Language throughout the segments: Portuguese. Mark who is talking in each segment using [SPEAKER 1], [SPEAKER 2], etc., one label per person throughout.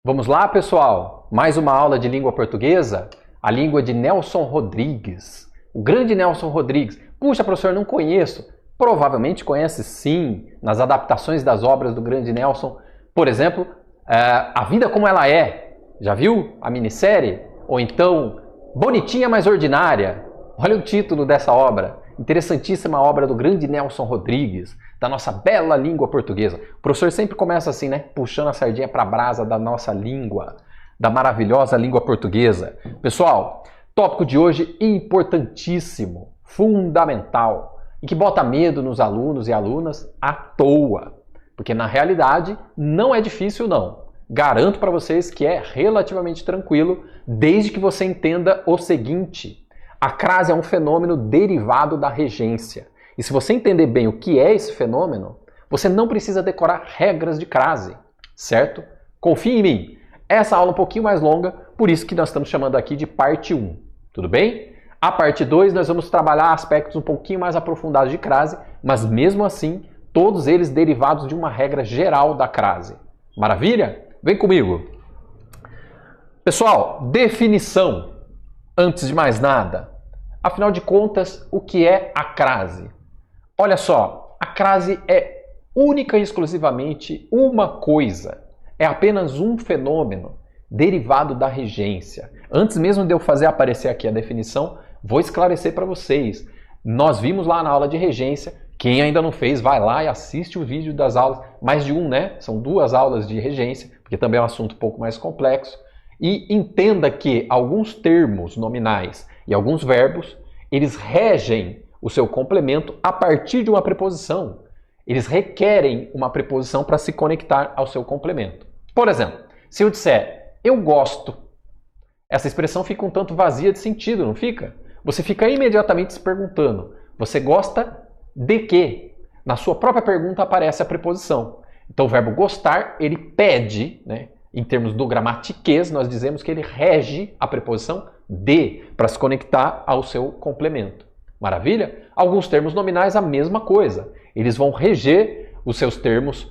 [SPEAKER 1] Vamos lá, pessoal? Mais uma aula de língua portuguesa, a língua de Nelson Rodrigues. O grande Nelson Rodrigues. Puxa, professor, não conheço. Provavelmente conhece sim, nas adaptações das obras do grande Nelson. Por exemplo, A Vida Como Ela É. Já viu a minissérie? Ou então, Bonitinha Mais Ordinária. Olha o título dessa obra. Interessantíssima obra do grande Nelson Rodrigues, da nossa bela língua portuguesa. O professor sempre começa assim, né? Puxando a sardinha para a brasa da nossa língua, da maravilhosa língua portuguesa. Pessoal, tópico de hoje importantíssimo, fundamental, e que bota medo nos alunos e alunas à toa. Porque na realidade não é difícil não. Garanto para vocês que é relativamente tranquilo, desde que você entenda o seguinte: a crase é um fenômeno derivado da regência. E se você entender bem o que é esse fenômeno, você não precisa decorar regras de crase, certo? Confie em mim. Essa aula é um pouquinho mais longa, por isso que nós estamos chamando aqui de parte 1, tudo bem? A parte 2 nós vamos trabalhar aspectos um pouquinho mais aprofundados de crase, mas mesmo assim, todos eles derivados de uma regra geral da crase. Maravilha? Vem comigo. Pessoal, definição. Antes de mais nada, afinal de contas, o que é a crase? Olha só, a crase é única e exclusivamente uma coisa. É apenas um fenômeno derivado da regência. Antes mesmo de eu fazer aparecer aqui a definição, vou esclarecer para vocês. Nós vimos lá na aula de regência. Quem ainda não fez, vai lá e assiste o vídeo das aulas. Mais de um, né? São 2 aulas de regência, porque também é um assunto um pouco mais complexo. E entenda que alguns termos nominais e alguns verbos, eles regem o seu complemento a partir de uma preposição. Eles requerem uma preposição para se conectar ao seu complemento. Por exemplo, se eu disser, eu gosto, essa expressão fica um tanto vazia de sentido, não fica? Você fica imediatamente se perguntando, você gosta de quê? Na sua própria pergunta aparece a preposição. Então o verbo gostar, ele pede, né? Em termos do gramatiquês, nós dizemos que ele rege a preposição de para se conectar ao seu complemento. Maravilha? Alguns termos nominais, a mesma coisa. Eles vão reger os seus termos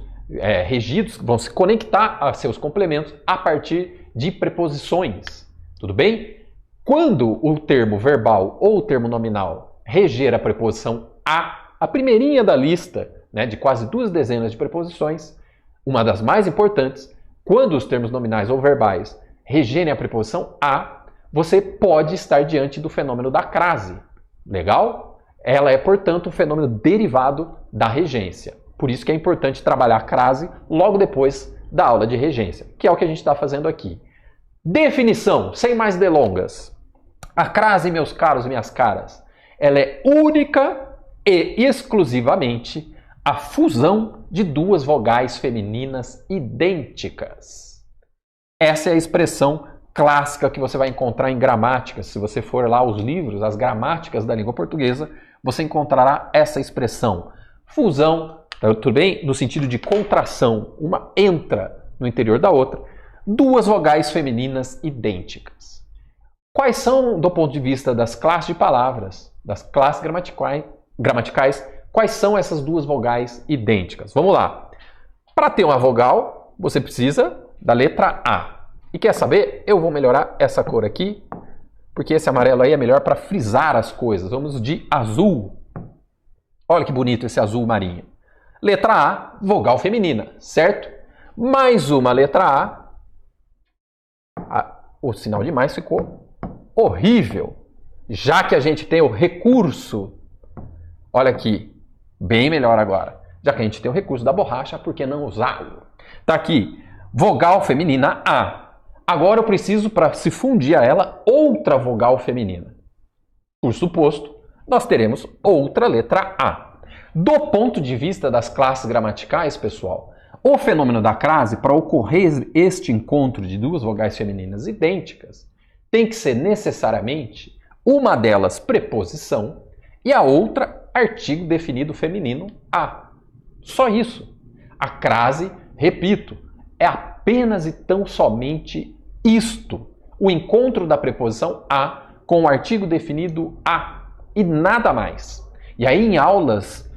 [SPEAKER 1] regidos, vão se conectar a seus complementos a partir de preposições. Tudo bem? Quando o termo verbal ou o termo nominal reger a preposição a primeirinha da lista, né, de quase 2 dezenas de preposições, uma das mais importantes, quando os termos nominais ou verbais regerem a preposição a, você pode estar diante do fenômeno da crase. Legal? Ela é, portanto, um fenômeno derivado da regência. Por isso que é importante trabalhar a crase logo depois da aula de regência, que é o que a gente está fazendo aqui. Definição, sem mais delongas. A crase, meus caros e minhas caras, ela é única e exclusivamente a fusão de 2 vogais femininas idênticas. Essa é a expressão clássica que você vai encontrar em gramática. Se você for lá aos livros, as gramáticas da língua portuguesa, você encontrará essa expressão. Fusão, tudo bem? No sentido de contração, uma entra no interior da outra, 2 vogais femininas idênticas. Quais são, do ponto de vista das classes de palavras, das classes gramaticais, quais são essas 2 vogais idênticas? Vamos lá. Para ter uma vogal, você precisa da letra A. E quer saber? Eu vou melhorar essa cor aqui, porque esse amarelo aí é melhor para frisar as coisas. Vamos de azul. Olha que bonito esse azul marinho. Letra A, vogal feminina, certo? Mais uma letra A. O sinal de mais ficou horrível. Já que a gente tem o recurso, olha aqui, bem melhor agora. Já que a gente tem o recurso da borracha, por que não usá-lo? Tá aqui, vogal feminina A. Agora eu preciso, para se fundir a ela, outra vogal feminina. Por suposto, nós teremos outra letra A. Do ponto de vista das classes gramaticais, pessoal, o fenômeno da crase, para ocorrer este encontro de 2 vogais femininas idênticas, tem que ser necessariamente uma delas preposição e a outra artigo definido feminino a. Só isso. A crase, repito, é apenas e tão somente isto. O encontro da preposição a com o artigo definido a e nada mais. E aí em aulas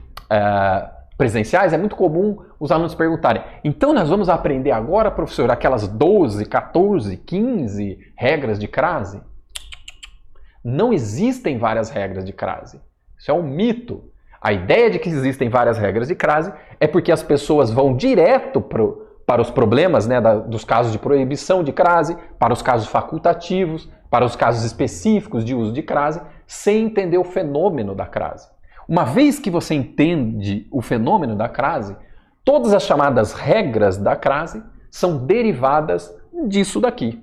[SPEAKER 1] presenciais, é muito comum os alunos perguntarem: então nós vamos aprender agora, professor, aquelas 12, 14, 15 regras de crase? Não existem várias regras de crase. Isso é um mito. A ideia de que existem várias regras de crase é porque as pessoas vão direto para os problemas, né, dos casos de proibição de crase, para os casos facultativos, para os casos específicos de uso de crase, sem entender o fenômeno da crase. Uma vez que você entende o fenômeno da crase, todas as chamadas regras da crase são derivadas disso daqui,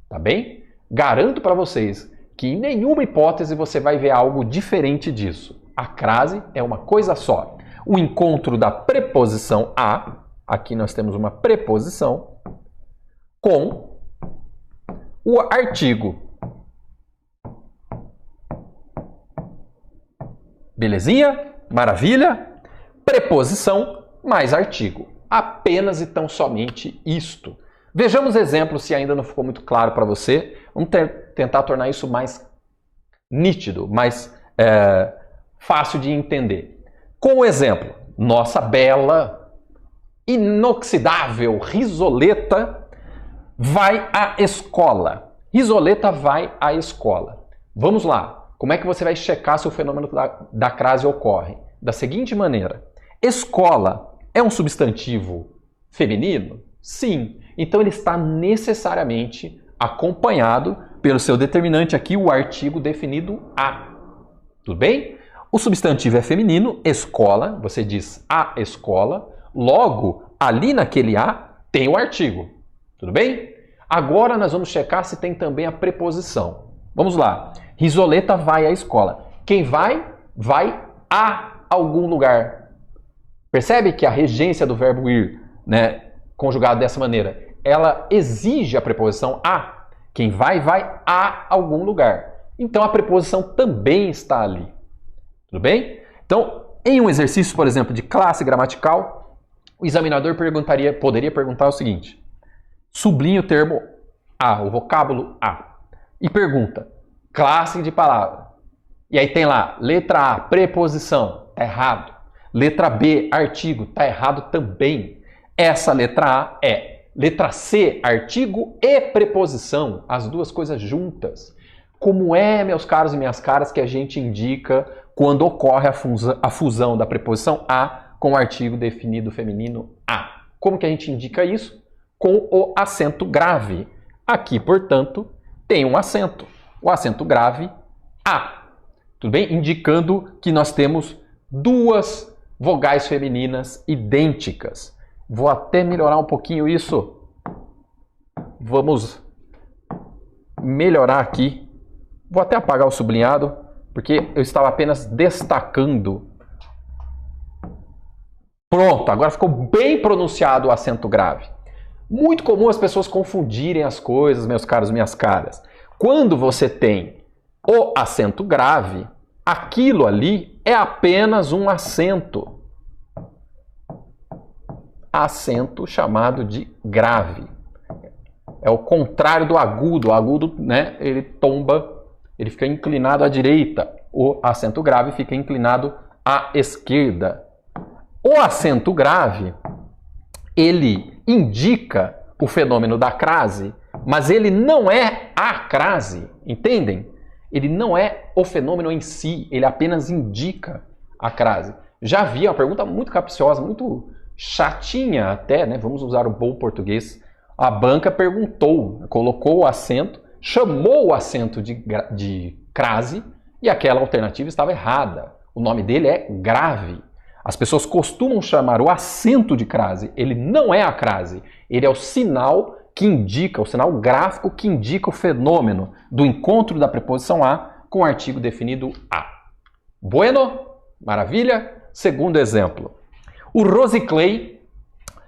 [SPEAKER 1] tá bem? Garanto para vocês que em nenhuma hipótese você vai ver algo diferente disso. A crase é uma coisa só. O encontro da preposição a, aqui nós temos uma preposição, com o artigo. Belezinha? Maravilha? Preposição mais artigo. Apenas e tão somente isto. Vejamos exemplos se ainda não ficou muito claro para você. Vamos tentar tornar isso mais nítido, mais fácil de entender. Com o exemplo, nossa bela, inoxidável Risoleta vai à escola. Risoleta vai à escola. Vamos lá. Como é que você vai checar se o fenômeno da crase ocorre? Da seguinte maneira. Escola é um substantivo feminino? Sim. Então ele está necessariamente acompanhado pelo seu determinante aqui, o artigo definido a. Tudo bem? O substantivo é feminino, escola, você diz a escola, logo ali naquele a tem o artigo. Tudo bem? Agora nós vamos checar se tem também a preposição. Vamos lá. Risoleta vai à escola. Quem vai, vai a algum lugar. Percebe que a regência do verbo ir, né, conjugado dessa maneira, ela exige a preposição a. Quem vai, vai a algum lugar. Então a preposição também está ali. Tudo bem? Então, em um exercício, por exemplo, de classe gramatical, o examinador poderia perguntar o seguinte: sublinhe o termo a, o vocábulo a, e pergunta: classe de palavra. E aí tem lá, letra A, preposição, está errado. Letra B, artigo, está errado também. Essa letra A é letra C, artigo e preposição, as duas coisas juntas. Como é, meus caros e minhas caras, que a gente indica quando ocorre a fusão da preposição a com o artigo definido feminino a? Como que a gente indica isso? Com o acento grave. Aqui, portanto, tem um acento. O acento grave a. Tudo bem? Indicando que nós temos duas vogais femininas idênticas. Vou até melhorar um pouquinho isso. Vamos melhorar aqui. Vou até apagar o sublinhado, porque eu estava apenas destacando. Pronto, agora ficou bem pronunciado o acento grave. Muito comum as pessoas confundirem as coisas, meus caros e minhas caras. Quando você tem o acento grave, aquilo ali é apenas um acento. Acento chamado de grave. É o contrário do agudo. O agudo, né, ele tomba, ele fica inclinado à direita. O acento grave fica inclinado à esquerda. O acento grave, ele indica o fenômeno da crase, mas ele não é a crase, entendem? Ele não é o fenômeno em si, ele apenas indica a crase. Já vi uma pergunta muito capciosa, muito chatinha até, né? Vamos usar o bom português. A banca perguntou, colocou o acento, chamou o acento de crase e aquela alternativa estava errada. O nome dele é grave. As pessoas costumam chamar o acento de crase. Ele não é a crase. Ele é o sinal que indica, o sinal gráfico que indica o fenômeno do encontro da preposição a com o artigo definido a. Bueno? Maravilha? Segundo exemplo. O Rosiclay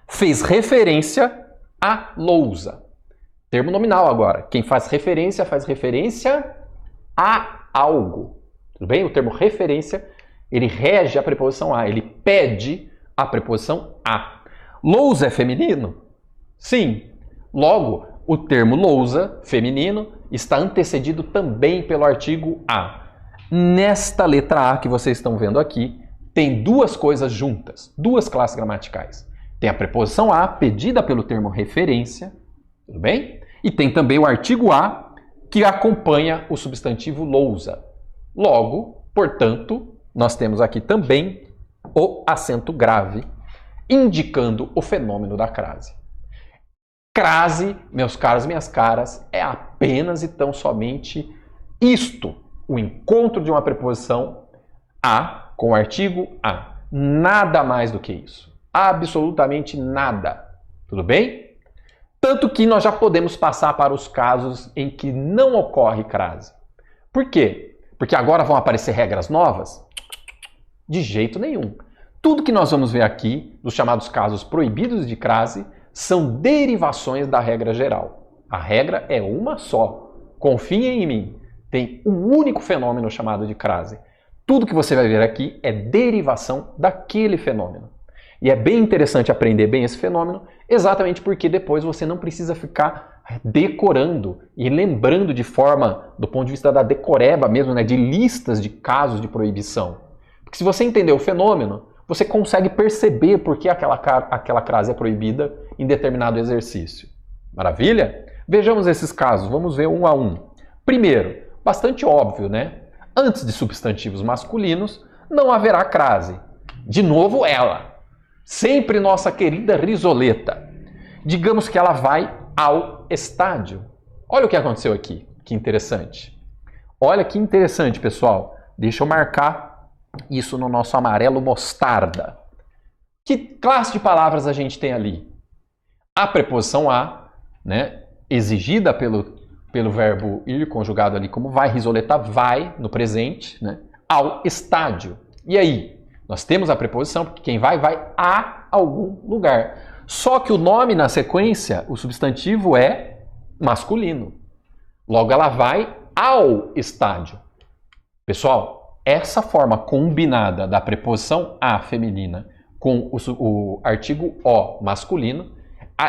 [SPEAKER 1] fez referência à lousa. Termo nominal agora. Quem faz referência a algo. Tudo bem? O termo referência, ele rege a preposição a, ele pede a preposição a. Lousa é feminino? Sim. Logo, o termo lousa, feminino, está antecedido também pelo artigo a. Nesta letra a que vocês estão vendo aqui, tem duas coisas juntas, duas classes gramaticais. Tem a preposição a, pedida pelo termo referência, tudo bem? E tem também o artigo a, que acompanha o substantivo lousa. Logo, portanto, nós temos aqui também o acento grave, indicando o fenômeno da crase. Crase, meus caros, minhas caras, é apenas e tão somente isto, o encontro de uma preposição a com o artigo a. Nada mais do que isso. Absolutamente nada. Tudo bem? Tanto que nós já podemos passar para os casos em que não ocorre crase. Por quê? Porque agora vão aparecer regras novas? De jeito nenhum. Tudo que nós vamos ver aqui, dos chamados casos proibidos de crase, são derivações da regra geral. A regra é uma só. Confiem em mim. Tem um único fenômeno chamado de crase. Tudo que você vai ver aqui é derivação daquele fenômeno. E é bem interessante aprender bem esse fenômeno, exatamente porque depois você não precisa ficar decorando e lembrando de forma, do ponto de vista da decoreba mesmo, né, de listas de casos de proibição. Porque se você entender o fenômeno, você consegue perceber por que aquela crase é proibida em determinado exercício. Maravilha? Vejamos esses casos, vamos ver um a um. Primeiro, bastante óbvio, né? Antes de substantivos masculinos, não haverá crase. De novo, ela. Sempre nossa querida risoleta. Digamos que ela vai ao estádio. Olha o que aconteceu aqui. Que interessante. Olha que interessante, pessoal. Deixa eu marcar isso no nosso amarelo mostarda. Que classe de palavras a gente tem ali? A preposição a, né, exigida pelo verbo ir, conjugado ali como vai, risoleta vai, no presente, né, ao estádio. E aí? Nós temos a preposição, porque quem vai, vai a algum lugar. Só que o nome na sequência, o substantivo é masculino. Logo, ela vai ao estádio. Pessoal, essa forma combinada da preposição a feminina com o artigo o masculino,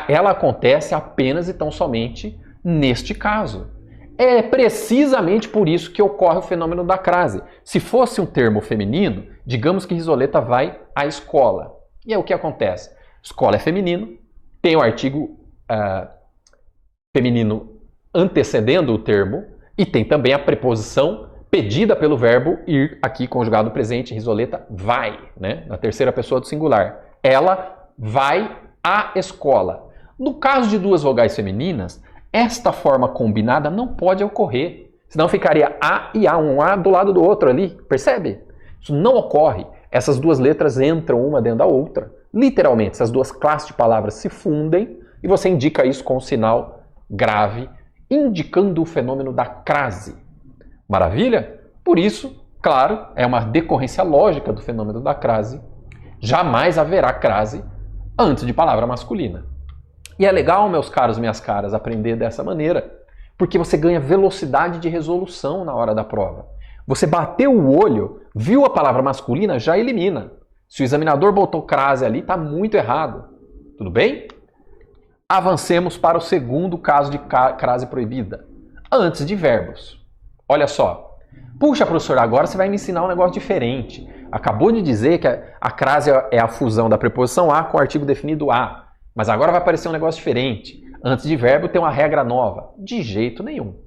[SPEAKER 1] ela acontece apenas e tão somente neste caso. É precisamente por isso que ocorre o fenômeno da crase. Se fosse um termo feminino, digamos que risoleta vai à escola. E aí o que acontece? Escola é feminino, tem o artigo feminino antecedendo o termo e tem também a preposição pedida pelo verbo ir, aqui conjugado no presente, risoleta vai, né? Na terceira pessoa do singular. Ela vai à escola. No caso de duas vogais femininas, esta forma combinada não pode ocorrer. Senão ficaria A e A, um A do lado do outro ali. Percebe? Isso não ocorre. Essas duas letras entram uma dentro da outra. Literalmente, essas duas classes de palavras se fundem e você indica isso com um sinal grave, indicando o fenômeno da crase. Maravilha? Por isso, claro, é uma decorrência lógica do fenômeno da crase. Jamais haverá crase antes de palavra masculina. E é legal, meus caros, minhas caras, aprender dessa maneira, porque você ganha velocidade de resolução na hora da prova. Você bateu o olho, viu a palavra masculina, já elimina. Se o examinador botou crase ali, está muito errado. Tudo bem? Avancemos para o segundo caso de crase proibida. Antes de verbos. Olha só. Puxa, professor, agora você vai me ensinar um negócio diferente. Acabou de dizer que a crase é a fusão da preposição a com o artigo definido a. Mas agora vai aparecer um negócio diferente. Antes de verbo tem uma regra nova. De jeito nenhum.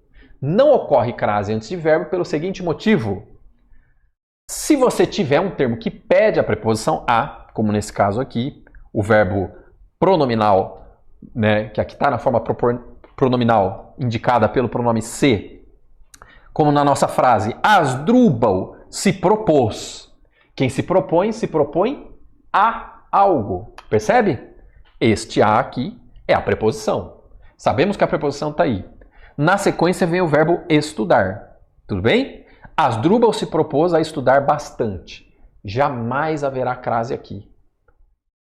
[SPEAKER 1] Não ocorre crase antes de verbo pelo seguinte motivo. Se você tiver um termo que pede a preposição a, como nesse caso aqui, o verbo pronominal, né, que aqui está na forma pronominal indicada pelo pronome se, como na nossa frase, Asdrúbal se propôs. Quem se propõe a algo. Percebe? Este a aqui é a preposição. Sabemos que a preposição está aí. Na sequência vem o verbo estudar. Tudo bem? Asdrúbal se propôs a estudar bastante. Jamais haverá crase aqui.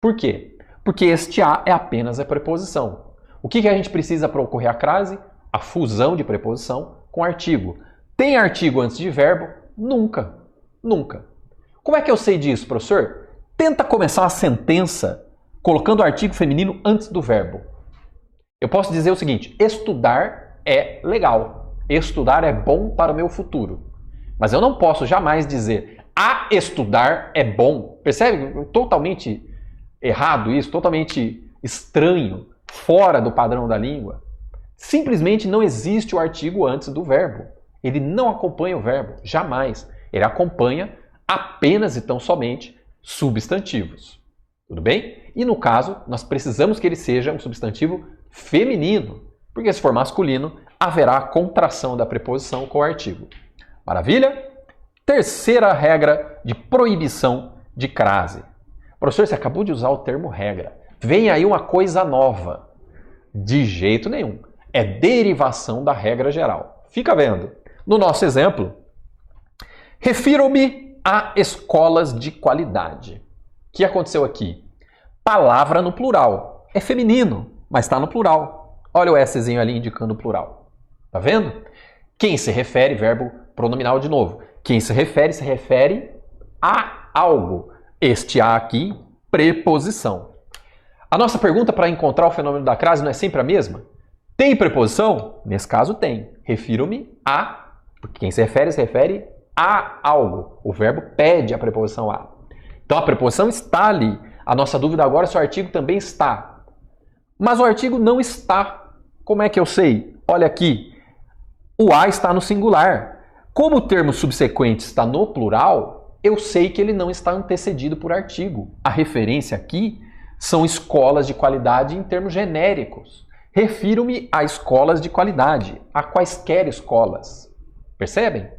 [SPEAKER 1] Por quê? Porque este a é apenas a preposição. O que a gente precisa para ocorrer a crase? A fusão de preposição com artigo. Tem artigo antes de verbo? Nunca. Nunca. Como é que eu sei disso, professor? Tenta começar uma sentença colocando o artigo feminino antes do verbo. Eu posso dizer o seguinte: estudar é legal. Estudar é bom para o meu futuro. Mas eu não posso jamais dizer a estudar é bom. Percebe? Totalmente errado isso, totalmente estranho, fora do padrão da língua. Simplesmente não existe o artigo antes do verbo. Ele não acompanha o verbo, jamais. Ele acompanha apenas e tão somente substantivos. Tudo bem? E no caso, nós precisamos que ele seja um substantivo feminino, porque se for masculino, haverá contração da preposição com o artigo. Maravilha? Terceira regra de proibição de crase. Professor, você acabou de usar o termo regra. Vem aí uma coisa nova. De jeito nenhum. É derivação da regra geral. Fica vendo. No nosso exemplo, refiro-me a escolas de qualidade. O que aconteceu aqui? Palavra no plural. É feminino, mas está no plural. Olha o Szinho ali indicando o plural. Tá vendo? Quem se refere, verbo pronominal de novo. Quem se refere a algo. Este a aqui, preposição. A nossa pergunta para encontrar o fenômeno da crase não é sempre a mesma? Tem preposição? Nesse caso tem. Refiro-me a, porque quem se refere a algo. O verbo pede a preposição a. Então a preposição está ali. A nossa dúvida agora é se o artigo também está. Mas o artigo não está. Como é que eu sei? Olha aqui. O a está no singular. Como o termo subsequente está no plural, eu sei que ele não está antecedido por artigo. A referência aqui são escolas de qualidade em termos genéricos. Refiro-me a escolas de qualidade, a quaisquer escolas. Percebem?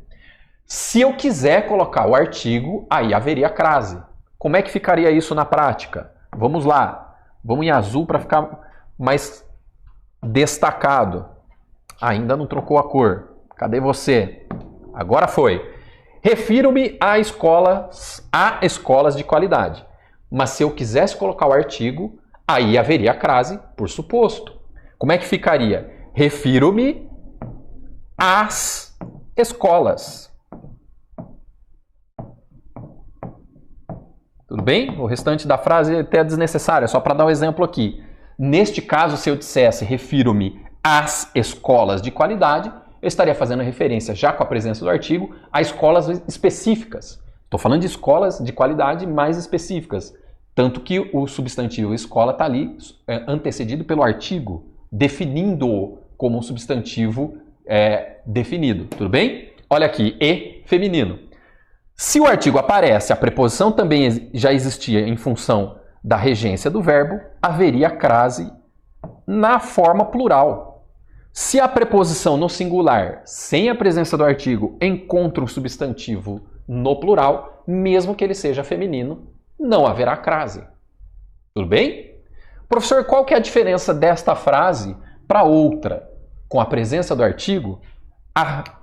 [SPEAKER 1] Se eu quiser colocar o artigo, aí haveria crase. Como é que ficaria isso na prática? Vamos lá. Vamos em azul para ficar mais destacado. Ainda não trocou a cor. Cadê você? Agora foi. Refiro-me a escolas de qualidade. Mas se eu quisesse colocar o artigo, aí haveria crase, por suposto. Como é que ficaria? Refiro-me às escolas. Tudo bem? O restante da frase é até desnecessário, é só para dar um exemplo aqui. Neste caso, se eu dissesse refiro-me às escolas de qualidade, eu estaria fazendo referência, já com a presença do artigo, a escolas específicas. Estou falando de escolas de qualidade mais específicas. Tanto que o substantivo escola está ali antecedido pelo artigo, definindo-o como um substantivo definido. Tudo bem? Olha aqui, e feminino. Se o artigo aparece, a preposição também já existia em função da regência do verbo, haveria crase na forma plural. Se a preposição no singular, sem a presença do artigo, encontra um substantivo no plural, mesmo que ele seja feminino, não haverá crase. Tudo bem? Professor, qual que é a diferença desta frase para outra? Com a presença do artigo,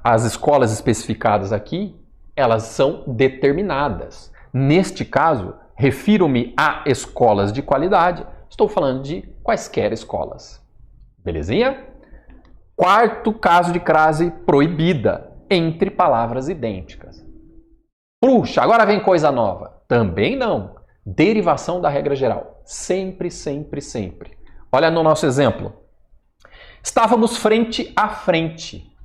[SPEAKER 1] as escolas especificadas aqui, elas são determinadas. Neste caso, refiro-me a escolas de qualidade, estou falando de quaisquer escolas. Belezinha? Quarto caso de crase proibida, entre palavras idênticas. Puxa, agora vem coisa nova. Também não. Derivação da regra geral. Sempre, sempre, sempre. Olha no nosso exemplo. Estávamos frente a frente.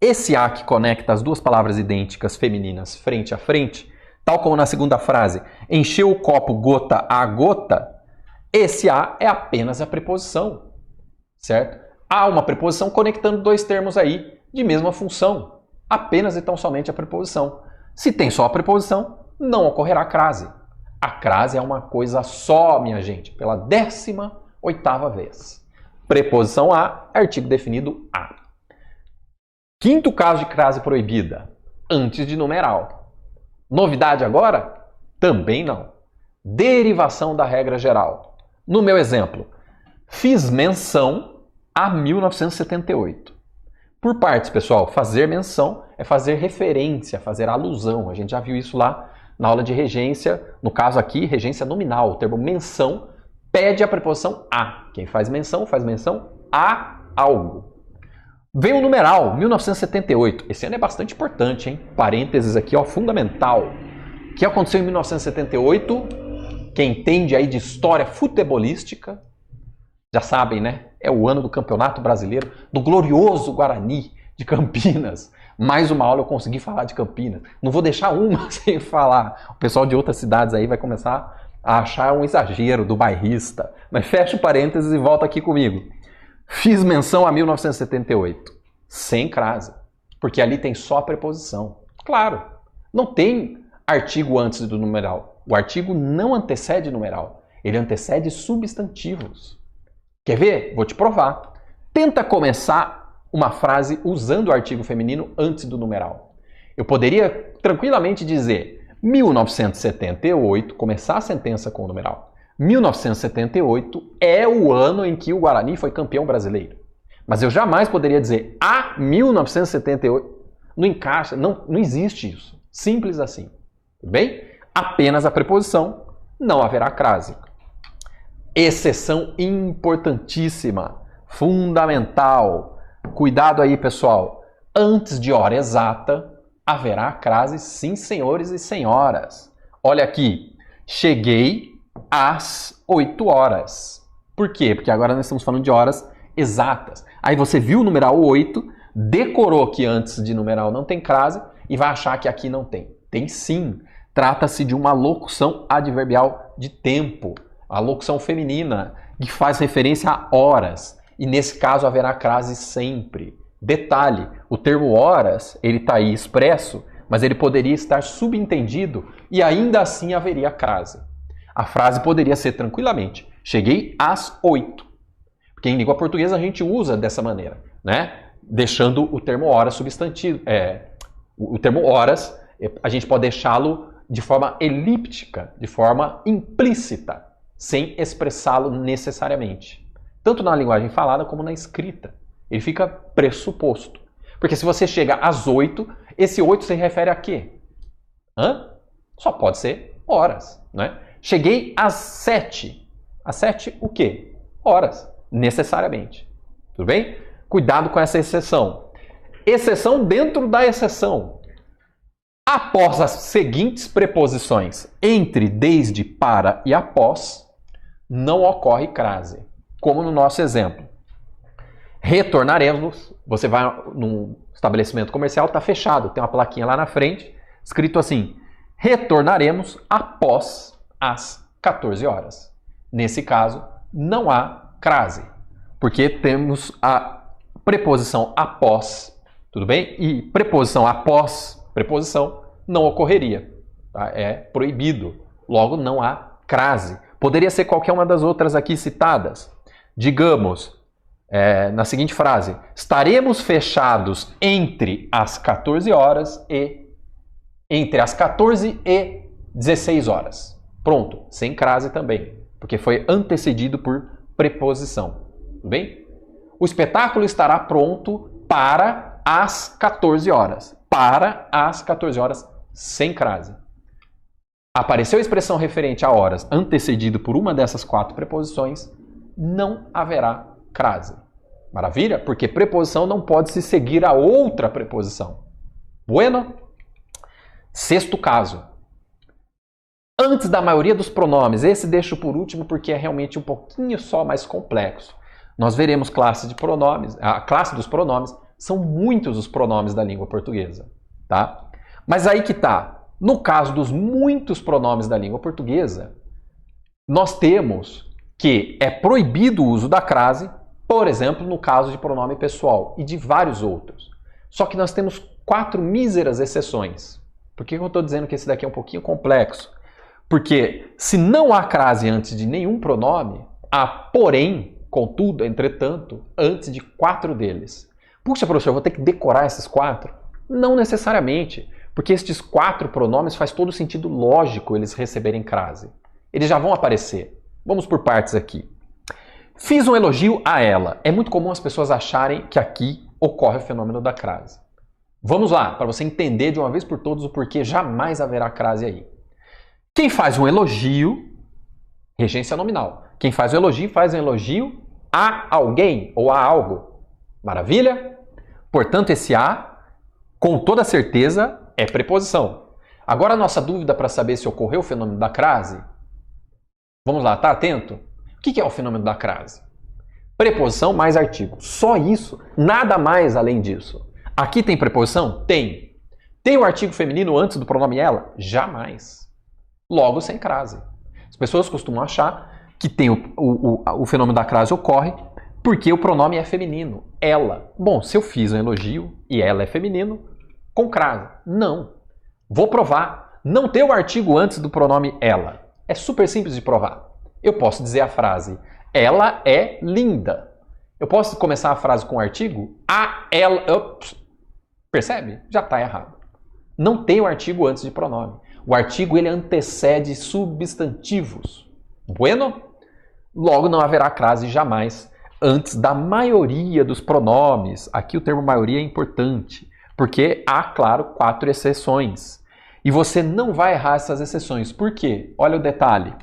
[SPEAKER 1] Esse a que conecta as duas palavras idênticas femininas frente a frente, tal como na segunda frase, encheu o copo gota a gota, esse a é apenas a preposição, certo? Há uma preposição conectando dois termos aí de mesma função, apenas e tão somente a preposição. Se tem só a preposição, não ocorrerá crase. A crase é uma coisa só, minha gente, pela 18ª vez. Preposição a, artigo definido a. Quinto caso de crase proibida, antes de numeral. Novidade agora? Também não. Derivação da regra geral. No meu exemplo, fiz menção a 1978. Por partes, pessoal, fazer menção é fazer referência, fazer alusão. A gente já viu isso lá na aula de regência, no caso aqui, regência nominal. O termo menção pede a preposição a. Quem faz menção a algo. Vem o numeral, 1978. Esse ano é bastante importante, hein? Parênteses aqui, ó, fundamental. O que aconteceu em 1978? Quem entende aí de história futebolística, já sabem, né? É o ano do Campeonato Brasileiro, do glorioso Guarani de Campinas. Mais uma aula eu consegui falar de Campinas. Não vou deixar uma sem falar. O pessoal de outras cidades aí vai começar a achar um exagero do bairrista. Mas fecha o parênteses e volta aqui comigo. Fiz menção a 1978. Sem crase. Porque ali tem só a preposição. Claro, não tem artigo antes do numeral. O artigo não antecede numeral. Ele antecede substantivos. Quer ver? Vou te provar. Tenta começar uma frase usando o artigo feminino antes do numeral. Eu poderia tranquilamente dizer 1978, começar a sentença com o numeral. 1978 é o ano em que o Guarani foi campeão brasileiro. Mas eu jamais poderia dizer a 1978. Não encaixa, não existe isso. Simples assim. Tudo bem? Apenas a preposição, não haverá crase. Exceção importantíssima, fundamental. Cuidado aí, pessoal. Antes de hora exata, haverá crase, sim, senhores e senhoras. Olha aqui. Cheguei às 8 horas. Por quê? Porque agora nós estamos falando de horas exatas. Aí você viu o numeral 8, decorou que antes de numeral não tem crase e vai achar que aqui não tem. Tem sim. Trata-se de uma locução adverbial de tempo. A locução feminina, que faz referência a horas. E nesse caso haverá crase sempre. Detalhe, o termo horas, ele está aí expresso, mas ele poderia estar subentendido e ainda assim haveria crase. A frase poderia ser tranquilamente, cheguei às 8. Porque em língua portuguesa a gente usa dessa maneira, né? Deixando o termo horas substantivo. O termo horas, a gente pode deixá-lo de forma elíptica, de forma implícita, sem expressá-lo necessariamente. Tanto na linguagem falada como na escrita. Ele fica pressuposto. Porque se você chega às 8, esse 8 se refere a quê? Só pode ser horas, né? Cheguei às 7. Às 7 o quê? Horas, necessariamente. Tudo bem? Cuidado com essa exceção. Exceção dentro da exceção. Após as seguintes preposições entre, desde, para e após, não ocorre crase. Como no nosso exemplo. Retornaremos, você vai num estabelecimento comercial, está fechado, tem uma plaquinha lá na frente, escrito assim, retornaremos após as 14 horas. Nesse caso, não há crase, porque temos a preposição após, tudo bem? E preposição após preposição não ocorreria, tá? É proibido, logo não há crase. Poderia ser qualquer uma das outras aqui citadas. Digamos, na seguinte frase, estaremos fechados entre as 14 horas e entre as 14 e 16 horas. Pronto, sem crase também, porque foi antecedido por preposição. Tudo bem? O espetáculo estará pronto para as 14 horas. Para as 14 horas, sem crase. Apareceu a expressão referente a horas antecedido por uma dessas 4 preposições, não haverá crase. Maravilha? Porque preposição não pode se seguir a outra preposição. Bueno? Sexto caso. Antes da maioria dos pronomes, esse deixo por último porque é realmente um pouquinho só mais complexo. Nós veremos classe de pronomes. A classe dos pronomes são muitos os pronomes da língua portuguesa, tá? Mas aí que tá. No caso dos muitos pronomes da língua portuguesa, nós temos que é proibido o uso da crase, por exemplo, no caso de pronome pessoal e de vários outros. Só que nós temos 4 míseras exceções. Por que eu estou dizendo que esse daqui é um pouquinho complexo? Porque se não há crase antes de nenhum pronome, há porém, contudo, entretanto, antes de 4 deles. Puxa, professor, eu vou ter que decorar esses 4? Não necessariamente, porque estes 4 pronomes faz todo sentido lógico eles receberem crase. Eles já vão aparecer. Vamos por partes aqui. Fiz um elogio a ela. É muito comum as pessoas acharem que aqui ocorre o fenômeno da crase. Vamos lá, para você entender de uma vez por todas o porquê jamais haverá crase aí. Quem faz um elogio, regência nominal. Quem faz um elogio a alguém ou a algo. Maravilha? Portanto, esse a, com toda certeza, é preposição. Agora a nossa dúvida para saber se ocorreu o fenômeno da crase. Vamos lá, tá atento? O que é o fenômeno da crase? Preposição mais artigo. Só isso, nada mais além disso. Aqui tem preposição? Tem. Tem o artigo feminino antes do pronome ela? Jamais. Logo, sem crase. As pessoas costumam achar que tem o fenômeno da crase ocorre porque o pronome é feminino, ela. Bom, se eu fiz um elogio e ela é feminino, com crase. Não. Vou provar. Não ter o artigo antes do pronome ela. É super simples de provar. Eu posso dizer a frase, ela é linda. Eu posso começar a frase com o artigo, a ela... Ups, percebe? Já está errado. Não tem o artigo antes de pronome. O artigo ele antecede substantivos. Bueno? Logo não haverá crase jamais antes da maioria dos pronomes. Aqui o termo maioria é importante, porque há, claro, 4 exceções. E você não vai errar essas exceções. Por quê? Olha o detalhe.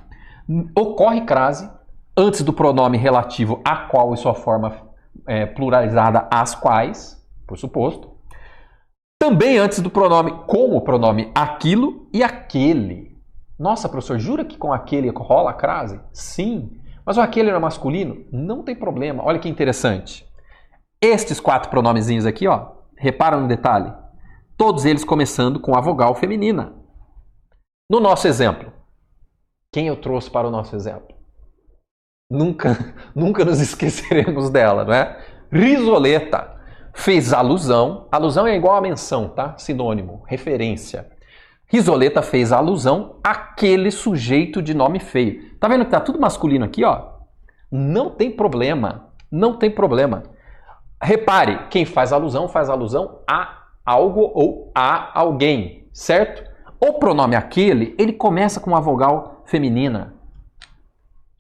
[SPEAKER 1] Ocorre crase antes do pronome relativo a qual e sua forma pluralizada as quais, por suposto. Também antes do pronome com o pronome aquilo e aquele. Nossa, professor, jura que com aquele rola a crase? Sim. Mas o aquele era masculino? Não tem problema. Olha que interessante. Estes 4 pronomezinhos aqui, ó, repara no detalhe. Todos eles começando com a vogal feminina. No nosso exemplo. Quem eu trouxe para o nosso exemplo? Nunca nos esqueceremos dela, não é? Risoleta. Fez alusão. Alusão é igual a menção, tá? Sinônimo, referência. Risoleta fez alusão àquele sujeito de nome feio. Tá vendo que tá tudo masculino aqui, ó? Não tem problema. Não tem problema. Repare, quem faz alusão a algo ou a alguém, certo? O pronome aquele, ele começa com uma vogal feminina.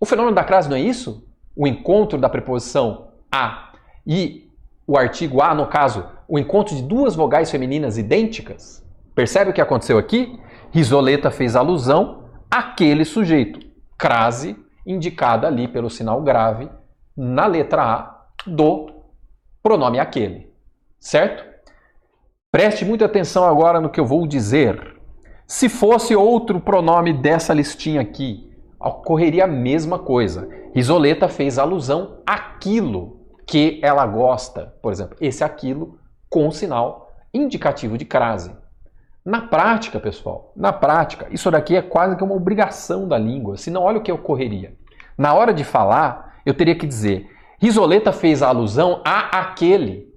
[SPEAKER 1] O fenômeno da crase não é isso? O encontro da preposição a e o artigo a, no caso, o encontro de 2 vogais femininas idênticas. Percebe o que aconteceu aqui? Risoleta fez alusão àquele sujeito. Crase, indicada ali pelo sinal grave, na letra A do pronome aquele. Certo? Preste muita atenção agora no que eu vou dizer. Se fosse outro pronome dessa listinha aqui, ocorreria a mesma coisa. Risoleta fez alusão àquilo que ela gosta. Por exemplo, esse aquilo com sinal indicativo de crase. Na prática, pessoal, isso daqui é quase que uma obrigação da língua, senão olha o que ocorreria. Na hora de falar, eu teria que dizer, Risoleta fez alusão a aquele.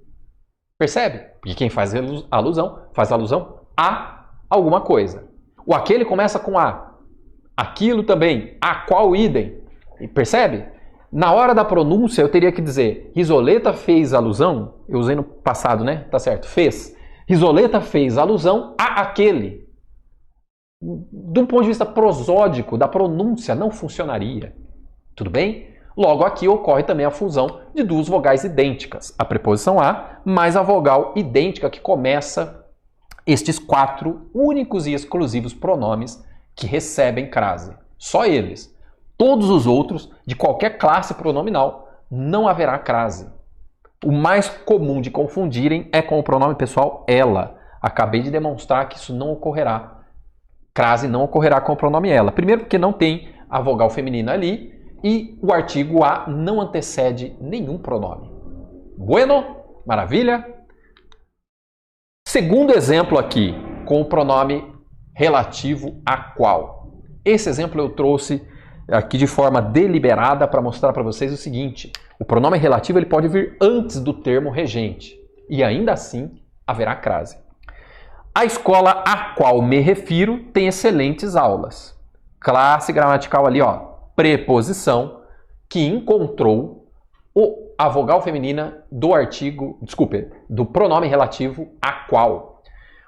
[SPEAKER 1] Percebe? Porque quem faz alusão a alguma coisa. O aquele começa com a. Aquilo também, a qual idem. Percebe? Na hora da pronúncia, eu teria que dizer, Risoleta fez alusão, eu usei no passado, né? Tá certo, fez. Risoleta fez alusão a aquele. De um ponto de vista prosódico, da pronúncia, não funcionaria. Tudo bem? Logo, aqui ocorre também a fusão de 2 vogais idênticas. A preposição a mais a vogal idêntica que começa estes 4 únicos e exclusivos pronomes que recebem crase. Só eles. Todos os outros, de qualquer classe pronominal, não haverá crase. O mais comum de confundirem é com o pronome pessoal ela. Acabei de demonstrar que isso não ocorrerá. Crase não ocorrerá com o pronome ela. Primeiro porque não tem a vogal feminina ali e o artigo a não antecede nenhum pronome. Bueno? Maravilha? Segundo exemplo aqui, com o pronome relativo a qual. Esse exemplo eu trouxe aqui de forma deliberada para mostrar para vocês o seguinte. O pronome relativo ele pode vir antes do termo regente e ainda assim haverá crase. A escola a qual me refiro tem excelentes aulas. Classe gramatical ali, ó, preposição que encontrou a vogal feminina do pronome relativo a qual.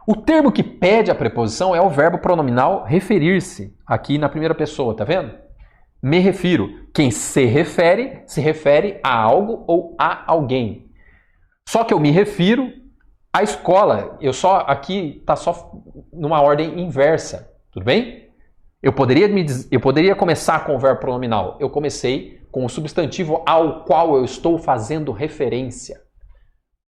[SPEAKER 1] O termo que pede a preposição é o verbo pronominal referir-se, aqui na primeira pessoa, tá vendo? Me refiro. Quem se refere a algo ou a alguém. Só que eu me refiro à escola. Aqui está só numa ordem inversa. Tudo bem? Eu poderia começar com o verbo pronominal. Eu comecei com o substantivo ao qual eu estou fazendo referência.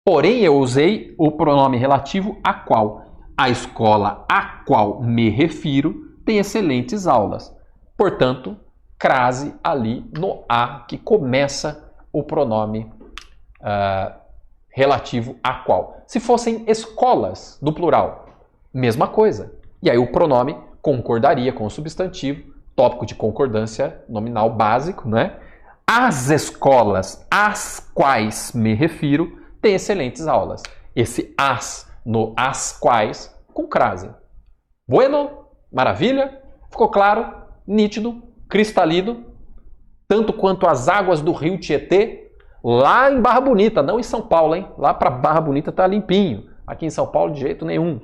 [SPEAKER 1] Porém, eu usei o pronome relativo a qual. A escola a qual me refiro tem excelentes aulas. Portanto, crase ali no a que começa o pronome relativo a qual? Se fossem escolas, do plural, mesma coisa. E aí o pronome concordaria com o substantivo, tópico de concordância nominal básico, né? As escolas às quais me refiro têm excelentes aulas. Esse as no as quais com crase. Bueno? Maravilha? Ficou claro? Nítido? Cristalino? Tanto quanto as águas do rio Tietê, lá em Barra Bonita, não em São Paulo, hein? Lá para Barra Bonita tá limpinho. Aqui em São Paulo de jeito nenhum.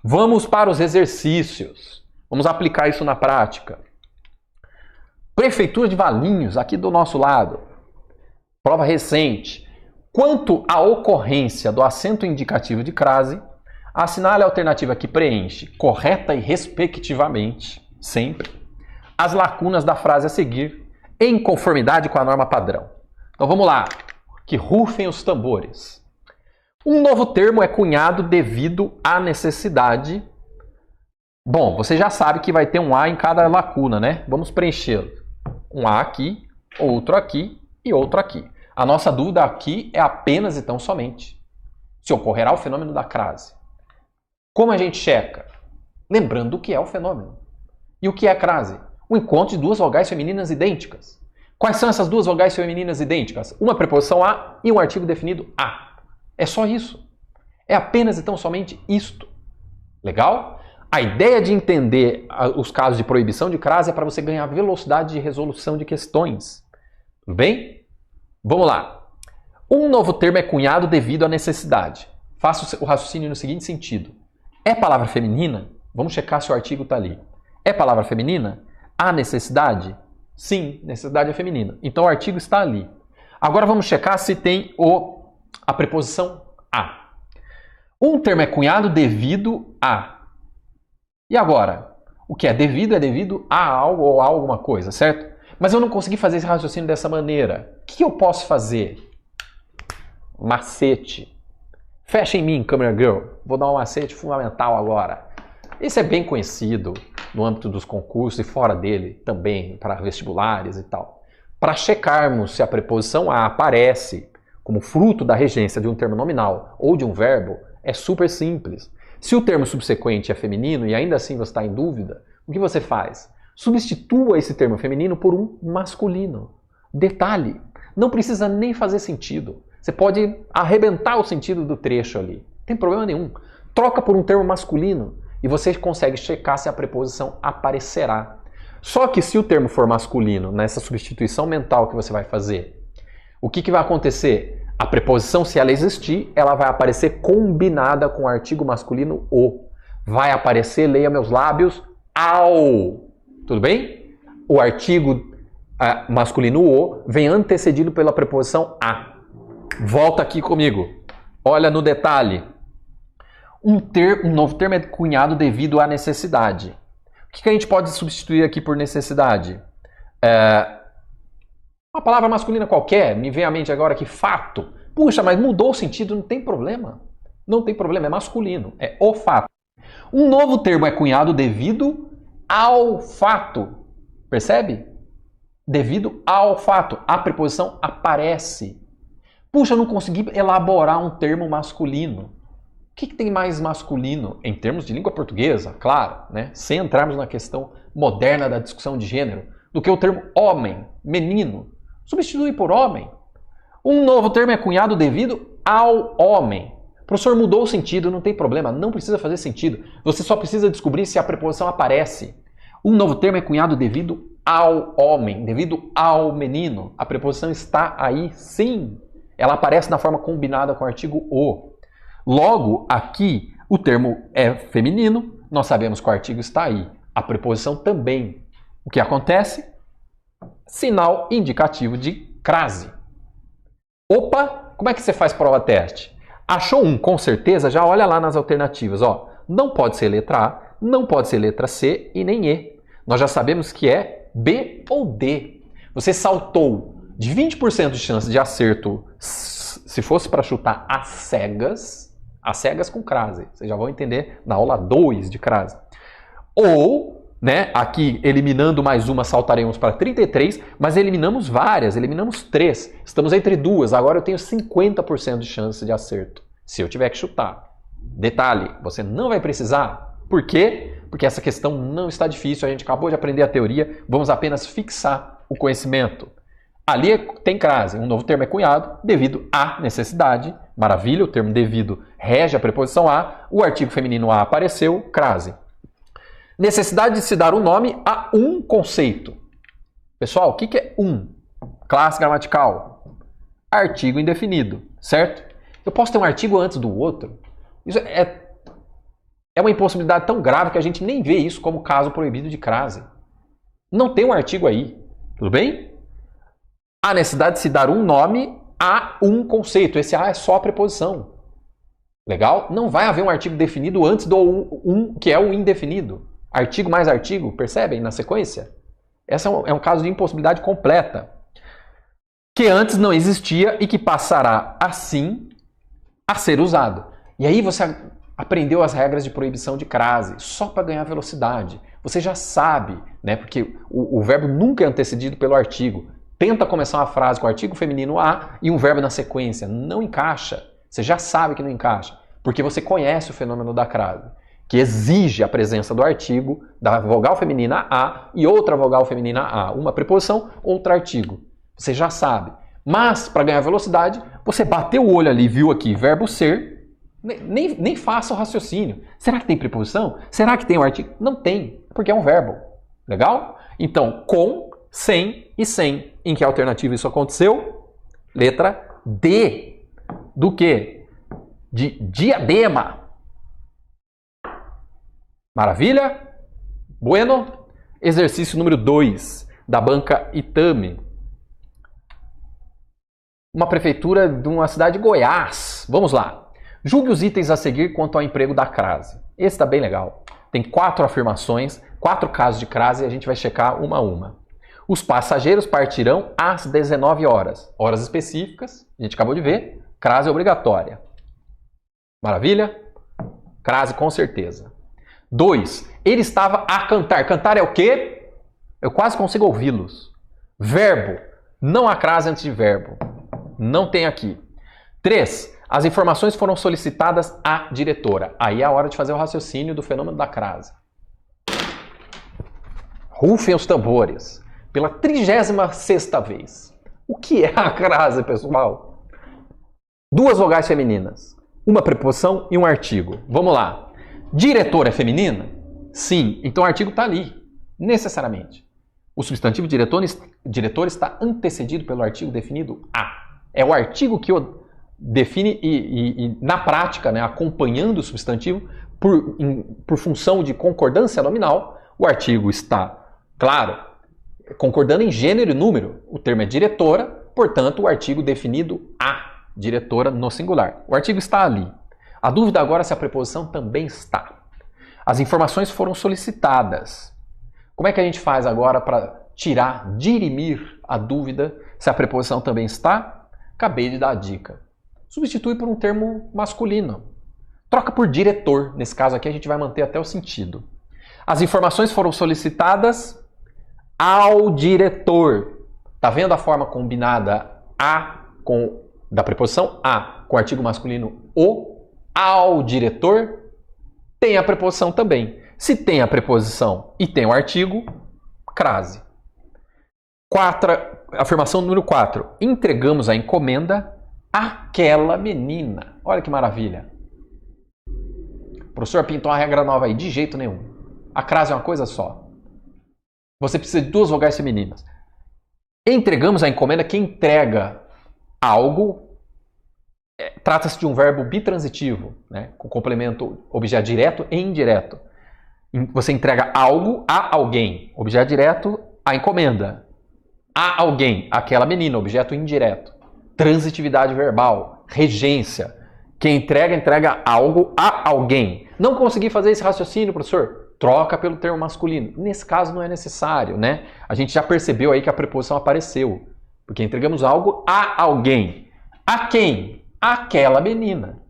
[SPEAKER 1] Vamos para os exercícios. Vamos aplicar isso na prática. Prefeitura de Valinhos, aqui do nosso lado. Prova recente. Quanto à ocorrência do acento indicativo de crase, assinale a alternativa que preenche, correta e respectivamente, sempre, as lacunas da frase a seguir, em conformidade com a norma padrão. Então vamos lá, que rufem os tambores. Um novo termo é cunhado devido à necessidade. Bom, você já sabe que vai ter um A em cada lacuna, né? Vamos preenchê-lo. Um A aqui, outro aqui e outro aqui. A nossa dúvida aqui é apenas e tão somente se ocorrerá o fenômeno da crase. Como a gente checa? Lembrando o que é o fenômeno. E o que é a crase? O encontro de duas vogais femininas idênticas. Quais são essas duas vogais femininas idênticas? Uma preposição a e um artigo definido a. É só isso. É apenas e tão somente isto. Legal? A ideia de entender os casos de proibição de crase é para você ganhar velocidade de resolução de questões. Tudo bem? Vamos lá. Um novo termo é cunhado devido à necessidade. Faça o raciocínio no seguinte sentido. É palavra feminina? Vamos checar se o artigo está ali. É palavra feminina? Há necessidade? Sim, necessidade é feminina. Então o artigo está ali. Agora vamos checar se tem a preposição a. Um termo é cunhado devido a. E agora? O que é devido a algo ou a alguma coisa, certo? Mas eu não consegui fazer esse raciocínio dessa maneira. O que eu posso fazer? Macete. Fecha em mim, Camera Girl. Vou dar um macete fundamental agora. Esse é bem conhecido no âmbito dos concursos e fora dele também, para vestibulares e tal. Para checarmos se a preposição a aparece como fruto da regência de um termo nominal ou de um verbo, é super simples. Se o termo subsequente é feminino e ainda assim você está em dúvida, o que você faz? Substitua esse termo feminino por um masculino. Detalhe, não precisa nem fazer sentido. Você pode arrebentar o sentido do trecho ali. Não tem problema nenhum. Troca por um termo masculino e você consegue checar se a preposição aparecerá. Só que se o termo for masculino, nessa substituição mental que você vai fazer, o que vai acontecer? A preposição, se ela existir, ela vai aparecer combinada com o artigo masculino o. Vai aparecer, leia meus lábios, ao. Tudo bem? O artigo masculino o vem antecedido pela preposição a. Volta aqui comigo. Olha no detalhe. Um novo termo é cunhado devido à necessidade. O que a gente pode substituir aqui por necessidade? Uma palavra masculina qualquer, me vem à mente agora aqui, fato. Puxa, mas mudou o sentido, não tem problema. Não tem problema, é masculino, é o fato. Um novo termo é cunhado devido ao fato. Percebe? Devido ao fato. A preposição aparece. Puxa, não consegui elaborar um termo masculino. O que tem mais masculino em termos de língua portuguesa, claro, né? Sem entrarmos na questão moderna da discussão de gênero, do que o termo homem, menino. Substitui por homem. Um novo termo é cunhado devido ao homem. O professor mudou o sentido, não tem problema, não precisa fazer sentido. Você só precisa descobrir se a preposição aparece. Um novo termo é cunhado devido ao homem, devido ao menino. A preposição está aí, sim. Ela aparece na forma combinada com o artigo o. Logo, aqui, o termo é feminino, nós sabemos que o artigo está aí. A preposição também. O que acontece? Sinal indicativo de crase. Opa, como é que você faz prova teste? Achou um com certeza? Já olha lá nas alternativas. Ó, não pode ser letra A, não pode ser letra C e nem E. Nós já sabemos que é B ou D. Você saltou de 20% de chance de acerto se fosse para chutar às cegas com crase. Vocês já vão entender na aula 2 de crase. Ou né? Aqui, eliminando mais uma, saltaremos para 33, mas eliminamos várias, eliminamos 3. Estamos entre duas, agora eu tenho 50% de chance de acerto, se eu tiver que chutar. Detalhe, você não vai precisar. Por quê? Porque essa questão não está difícil, a gente acabou de aprender a teoria, vamos apenas fixar o conhecimento. Ali tem crase, um novo termo é cunhado devido à necessidade. Maravilha, o termo devido rege a preposição a, o artigo feminino a apareceu, crase. Necessidade de se dar um nome a um conceito. Pessoal, o que é um? Classe gramatical. Artigo indefinido, certo? Eu posso ter um artigo antes do outro? Isso é uma impossibilidade tão grave que a gente nem vê isso como caso proibido de crase. Não tem um artigo aí, tudo bem? A necessidade de se dar um nome a um conceito. Esse a é só a preposição. Legal? Não vai haver um artigo definido antes do que é o indefinido. Artigo mais artigo, percebem na sequência? Esse é um caso de impossibilidade completa. Que antes não existia e que passará assim a ser usado. E aí você aprendeu as regras de proibição de crase, só para ganhar velocidade. Você já sabe, né? Porque o verbo nunca é antecedido pelo artigo. Tenta começar uma frase com o artigo feminino a e um verbo na sequência. Não encaixa. Você já sabe que não encaixa. Porque você conhece o fenômeno da crase, que exige a presença do artigo, da vogal feminina a e outra vogal feminina a. Uma preposição, outro artigo. Você já sabe. Mas, para ganhar velocidade, você bateu o olho ali, viu aqui, verbo ser, nem faça o raciocínio. Será que tem preposição? Será que tem um artigo? Não tem, porque é um verbo. Legal? Então, com, sem e sem. Em que alternativa isso aconteceu? Letra D. Do quê? De diadema. Maravilha? Bueno? Exercício número 2, da banca Itami. Uma prefeitura de uma cidade de Goiás. Vamos lá. Julgue os itens a seguir quanto ao emprego da crase. Esse está bem legal. Tem 4 afirmações, 4 casos de crase e a gente vai checar uma a uma. Os passageiros partirão às 19 horas. Horas específicas, a gente acabou de ver. Crase obrigatória. Maravilha? Crase com certeza. 2. Ele estava a cantar. Cantar é o quê? Eu quase consigo ouvi-los. Verbo. Não há crase antes de verbo. Não tem aqui. 3. As informações foram solicitadas à diretora. Aí é a hora de fazer o raciocínio do fenômeno da crase. Rufem os tambores. Pela 36ª vez. O que é a crase, pessoal? 2 vogais femininas. Uma preposição e um artigo. Vamos lá. Diretora é feminina? Sim. Então o artigo está ali. Necessariamente. O substantivo diretor está antecedido pelo artigo definido a. É o artigo que o define e na prática, né, acompanhando o substantivo, por função de concordância nominal, o artigo está, claro, concordando em gênero e número. O termo é diretora, portanto, o artigo definido a diretora no singular. O artigo está ali. A dúvida agora é se a preposição também está. As informações foram solicitadas. Como é que a gente faz agora para dirimir a dúvida se a preposição também está? Acabei de dar a dica. Substitui por um termo masculino. Troca por diretor. Nesse caso aqui a gente vai manter até o sentido. As informações foram solicitadas ao diretor. Tá vendo a forma combinada da preposição a com o artigo masculino o? Ao diretor? Tem a preposição também. Se tem a preposição e tem o artigo, crase. Afirmação número 4. Entregamos a encomenda àquela menina. Olha que maravilha. O professor pintou uma regra nova aí. De jeito nenhum. A crase é uma coisa só. Você precisa de 2 vogais femininas. Entregamos a encomenda. Quem entrega algo trata-se de um verbo bitransitivo, né? Com complemento objeto direto e indireto. Você entrega algo a alguém. Objeto direto, a encomenda. A alguém, aquela menina, objeto indireto. Transitividade verbal, regência. Quem entrega algo a alguém. Não consegui fazer esse raciocínio, professor? Troca pelo termo masculino. Nesse caso não é necessário, né? A gente já percebeu aí que a preposição apareceu. Porque entregamos algo a alguém. A quem? Aquela menina.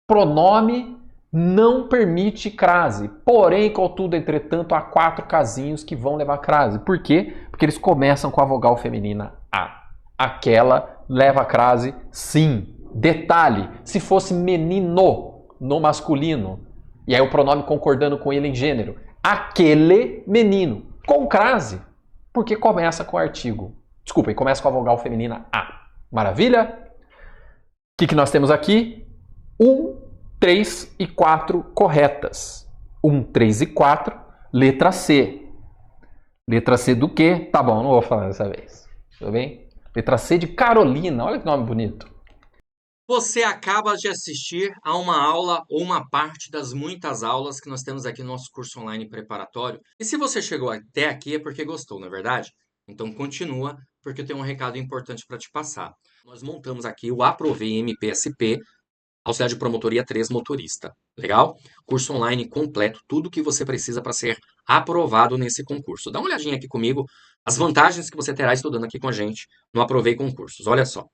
[SPEAKER 1] Pronome não permite crase. Porém, contudo, entretanto, há 4 casinhos que vão levar crase. Por quê? Porque eles começam com a vogal feminina A. Aquela leva crase, sim. Detalhe, se fosse menino no masculino, e aí o pronome concordando com ele em gênero, aquele menino, com crase, porque começa com o artigo. Desculpem, começa com a vogal feminina A. Maravilha? O que nós temos aqui? 1, 3 e 4 corretas. 1, 3 e 4, letra C. Letra C do quê? Tá bom, não vou falar dessa vez. Tudo bem? Letra C de Carolina. Olha que nome bonito.
[SPEAKER 2] Você acaba de assistir a uma aula ou uma parte das muitas aulas que nós temos aqui no nosso curso online preparatório. E se você chegou até aqui é porque gostou, não é verdade? Então continua, porque eu tenho um recado importante para te passar. Nós montamos aqui o Aprovei MPSP, Auxiliar de Promotoria 3 Motorista. Legal? Curso online completo, tudo o que você precisa para ser aprovado nesse concurso. Dá uma olhadinha aqui comigo, as vantagens que você terá estudando aqui com a gente no Aprovei Concursos. Olha só.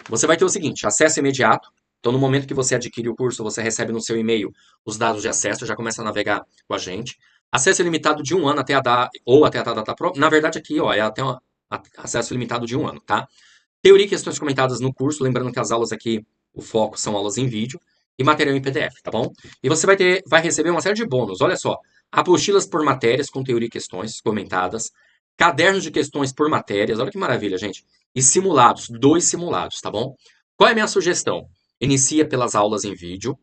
[SPEAKER 2] Você vai ter o seguinte, acesso imediato. Então, no momento que você adquire o curso, você recebe no seu e-mail os dados de acesso, já começa a navegar com a gente. Acesso ilimitado de 1 ano até a data própria. Na verdade, aqui, ó, é até acesso ilimitado de 1 ano, tá? Teoria e questões comentadas no curso, lembrando que as aulas aqui, o foco são aulas em vídeo e material em PDF, tá bom? E você vai receber uma série de bônus, olha só. Apostilas por matérias com teoria e questões comentadas, cadernos de questões por matérias, olha que maravilha, gente. E simulados, 2 simulados, tá bom? Qual é a minha sugestão? Inicia pelas aulas em vídeo,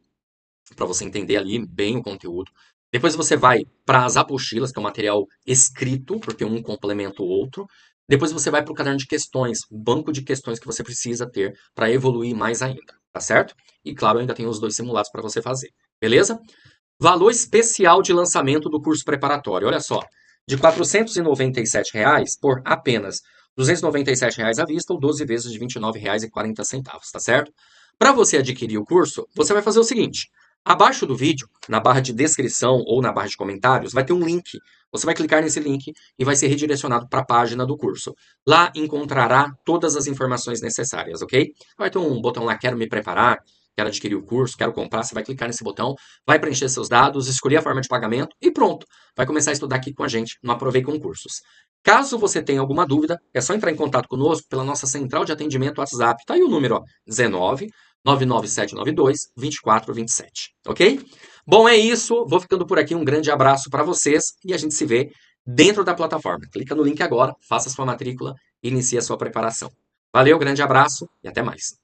[SPEAKER 2] para você entender ali bem o conteúdo. Depois você vai para as apostilas, que é o material escrito, porque um complementa o outro. Depois você vai para o caderno de questões, o banco de questões que você precisa ter para evoluir mais ainda, tá certo? E claro, ainda tem os 2 simulados para você fazer, beleza? Valor especial de lançamento do curso preparatório, olha só, de R$ 497 por apenas R$ 297 à vista ou 12 vezes de R$ 29,40, tá certo? Para você adquirir o curso, você vai fazer o seguinte, abaixo do vídeo, na barra de descrição ou na barra de comentários, vai ter um link. Você vai clicar nesse link e vai ser redirecionado para a página do curso. Lá encontrará todas as informações necessárias, ok? Vai ter um botão lá, quero me preparar, quero adquirir o curso, quero comprar. Você vai clicar nesse botão, vai preencher seus dados, escolher a forma de pagamento e pronto. Vai começar a estudar aqui com a gente no Aprovei Concursos. Caso você tenha alguma dúvida, é só entrar em contato conosco pela nossa central de atendimento WhatsApp. Tá aí o número, ó, 19 99792 2427, ok? Bom, é isso. Vou ficando por aqui. Um grande abraço para vocês e a gente se vê dentro da plataforma. Clica no link agora, faça sua matrícula e inicie a sua preparação. Valeu, grande abraço e até mais.